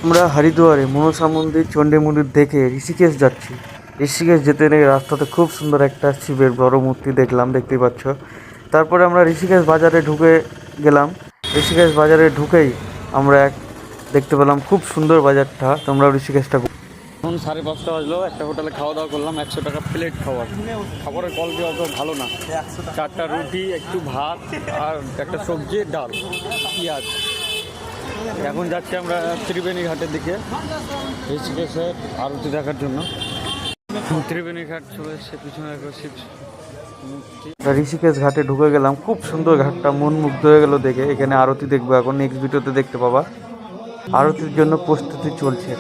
আমরা হরিদ্বারে মনসা মন্দির, চণ্ডী মন্দির দেখে ঋষিকেশ যাচ্ছি। ঋষিকেশ যেতে নেই রাস্তাতে খুব সুন্দর একটা শিবের বড় মূর্তি দেখলাম, দেখতেই পাচ্ছ। তারপরে আমরা ঋষিকেশ বাজারে ঢুকে গেলাম। ঋষিকেশ বাজারে ঢুকেই আমরা দেখতে পেলাম খুব সুন্দর বাজারটা। তোমরা ঋষিকেশটা এখন 5:30 বাজলো, একটা হোটেলে খাওয়া দাওয়া করলাম, 100 টাকা প্লেট খাবার। খাবারের কোয়ালিটি অত ভালো না, 4টা রুটি, একটু ভাত আর একটা সবজি, ডাল, পেঁয়াজ। এখন যাচ্ছি আমরা ত্রিবেণী ঘাটের দিকে ঋষিকেশের আরতি দেখার জন্য। ত্রিবেণী ঘাট চলে এসছে, পিছনে শিব ঋষিকেশ ঘাটে ঢুকে গেলাম। খুব সুন্দর ঘাটটা, মন মুগ্ধ হয়ে গেল দেখে। এখানে আরতি দেখবো, এখন নেক্সট ভিডিওতে দেখতে পাবা। আরতির জন্য প্রস্তুতি চলছে।